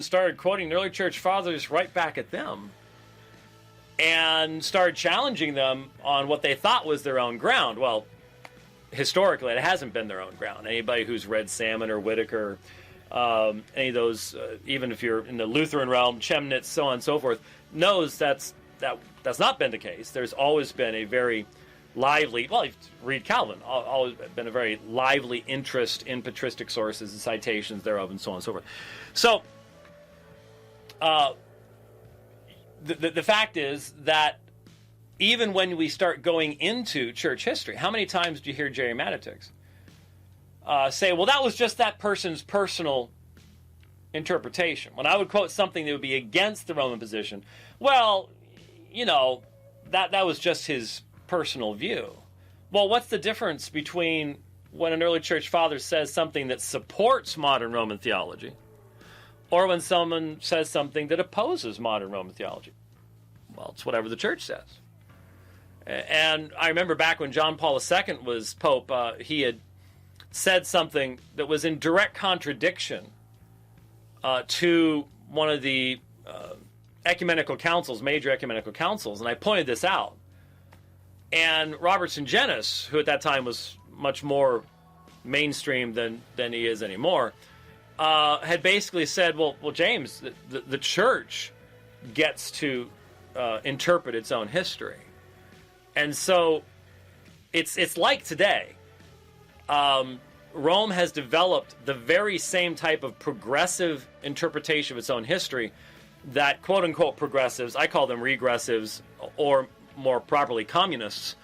started quoting the early church fathers right back at them and started challenging them on what they thought was their own ground. Well, historically, it hasn't been their own ground. Anybody who's read Salmon or Whitaker, any of those, even if you're in the Lutheran realm, Chemnitz, so on and so forth, knows that's not been the case. There's always been a very lively, well, read Calvin, always been a very lively interest in patristic sources and citations thereof, and so on and so forth. So, the fact is that even when we start going into church history, how many times do you hear Jerry Matitix say, well, that was just that person's personal interpretation? When I would quote something that would be against the Roman position, well, you know, that was just his personal view. Well, what's the difference between when an early church father says something that supports modern Roman theology or when someone says something that opposes modern Roman theology? Well, it's whatever the church says. And I remember back when John Paul II was Pope, he had said something that was in direct contradiction to one of the ecumenical councils, major ecumenical councils, and I pointed this out. And Robert Sungenis, who at that time was much more mainstream than he is anymore, had basically said, well, James, the church gets to interpret its own history. And so it's like today. Rome has developed the very same type of progressive interpretation of its own history that quote-unquote progressives, I call them regressives, or more properly communists,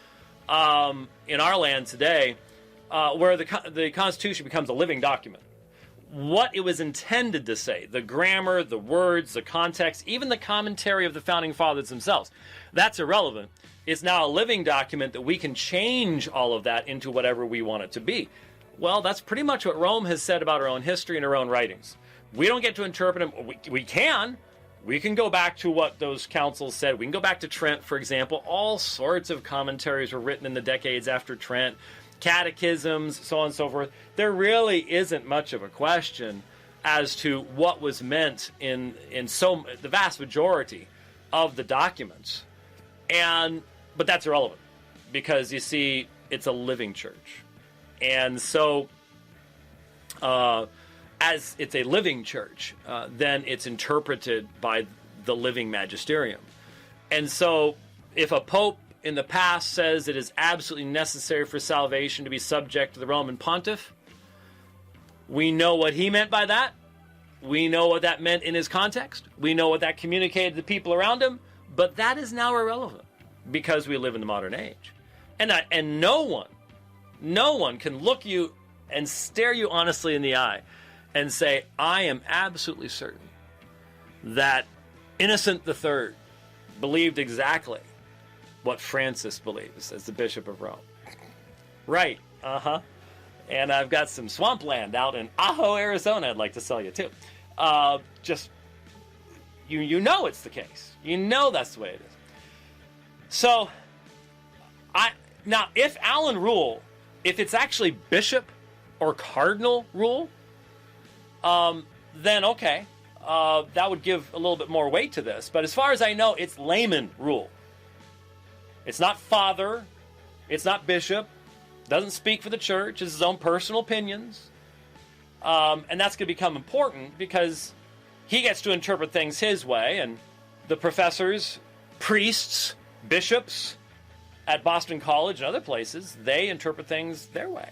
in our land today, where the Constitution becomes a living document. What it was intended to say, the grammar, the words, the context, even the commentary of the Founding Fathers themselves, that's irrelevant. It's now a living document that we can change all of that into whatever we want it to be. Well, that's pretty much what Rome has said about our own history and our own writings. We don't get to interpret them. We can. We can go back to what those councils said. We can go back to Trent, for example. All sorts of commentaries were written in the decades after Trent, catechisms, so on and so forth. There really isn't much of a question as to what was meant in the vast majority of the documents. But that's irrelevant because, you see, it's a living church. And so as it's a living church, then it's interpreted by the living magisterium. And so if a pope in the past says it is absolutely necessary for salvation to be subject to the Roman pontiff, we know what he meant by that. We know what that meant in his context. We know what that communicated to the people around him. But that is now irrelevant because we live in the modern age. And no one can look you and stare you honestly in the eye and say, I am absolutely certain that Innocent III believed exactly what Francis believes as the Bishop of Rome. Right, And I've got some swampland out in Ajo, Arizona I'd like to sell you too. You know it's the case. You know that's the way it is. So, now if Allen rule, if it's actually bishop or cardinal rule, then okay, that would give a little bit more weight to this. But as far as I know, it's layman rule. It's not father, it's not bishop, doesn't speak for the church, it's his own personal opinions. And that's going to become important because he gets to interpret things his way, and the professors, priests, bishops at Boston College and other places, they interpret things their way.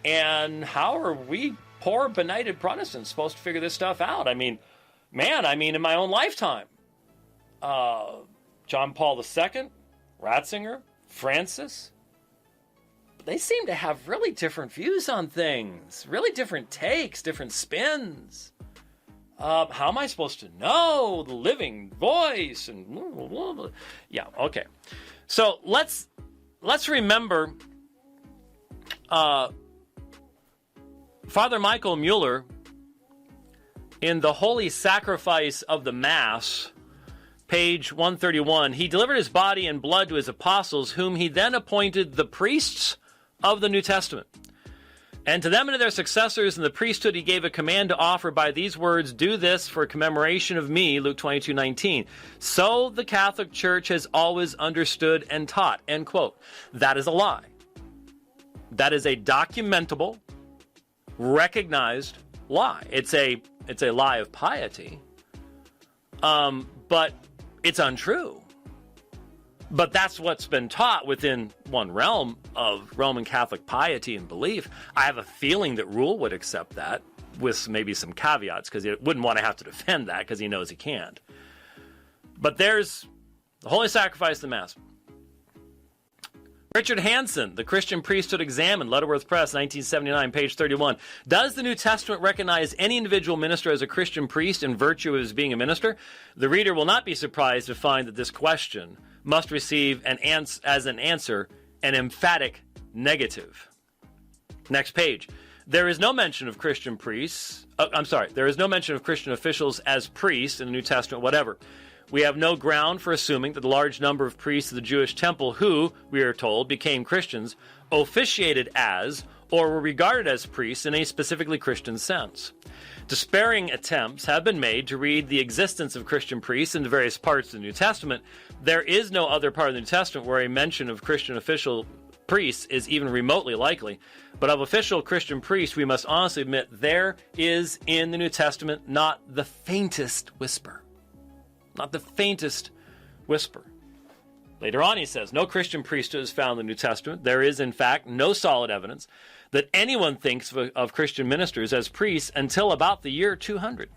And how are we poor, benighted Protestants supposed to figure this stuff out? I mean, in my own lifetime, John Paul II, Ratzinger, Francis, they seem to have really different views on things, really different takes, different spins. How am I supposed to know the living voice? And blah, blah, blah. Yeah, okay. So let's remember Father Michael Mueller in The Holy Sacrifice of the Mass, page 131. He delivered his body and blood to his apostles, whom he then appointed the priests of the New Testament. And to them and to their successors in the priesthood he gave a command to offer by these words, do this for commemoration of me, Luke 22:19. So the Catholic Church has always understood and taught, end quote. That is a lie. That is a documentable, recognized lie. It's a lie of piety, but it's untrue. But that's what's been taught within one realm of Roman Catholic piety and belief. I have a feeling that Rule would accept that with maybe some caveats, because he wouldn't want to have to defend that because he knows he can't. But there's the Holy Sacrifice of the Mass. Richard Hansen, The Christian Priesthood Examined, Lutterworth Press, 1979, page 31. Does the New Testament recognize any individual minister as a Christian priest in virtue of his being a minister? The reader will not be surprised to find that this question must receive as an answer an emphatic negative. Next page. There is no mention of Christian priests. There is no mention of Christian officials as priests in the New Testament, whatever. We have no ground for assuming that the large number of priests of the Jewish temple who, we are told, became Christians, officiated as or were regarded as priests in a specifically Christian sense. Despairing attempts have been made to read the existence of Christian priests into various parts of the New Testament. There is no other part of the New Testament where a mention of Christian official priests is even remotely likely. But of official Christian priests, we must honestly admit there is in the New Testament not the faintest whisper. Not the faintest whisper. Later on he says, no Christian priesthood is found in the New Testament. There is, in fact, no solid evidence that anyone thinks of Christian ministers as priests until about the year 200.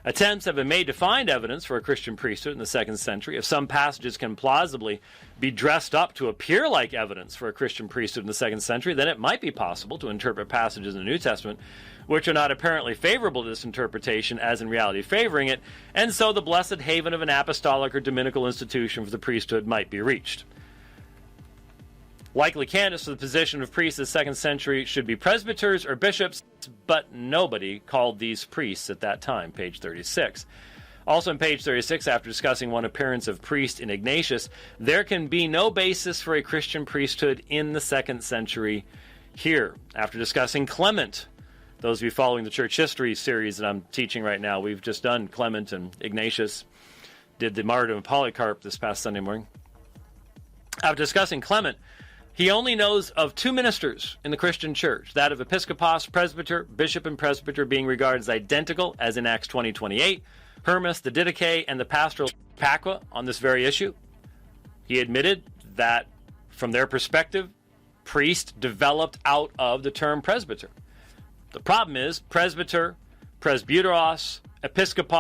Attempts have been made to find evidence for a Christian priesthood in the 2nd century. If some passages can plausibly be dressed up to appear like evidence for a Christian priesthood in the 2nd century, then it might be possible to interpret passages in the New Testament which are not apparently favorable to this interpretation as in reality favoring it, and so the blessed haven of an apostolic or dominical institution for the priesthood might be reached. Likely candidates for the position of priests of the 2nd century should be presbyters or bishops, but nobody called these priests at that time, page 36. Also on page 36, after discussing one appearance of priest in Ignatius, there can be no basis for a Christian priesthood in the 2nd century here. After discussing Clement, those of you following the church history series that I'm teaching right now, we've just done Clement and Ignatius, did the martyrdom of Polycarp this past Sunday morning. After discussing Clement, he only knows of 2 ministers in the Christian church, that of episkopos, presbyter, bishop, and presbyter being regarded as identical, as in Acts 20:28, Hermas, the Didache, and the pastoral Paqua on this very issue. He admitted that, from their perspective, priest developed out of the term presbyter. The problem is presbyter, presbyteros, episkopos,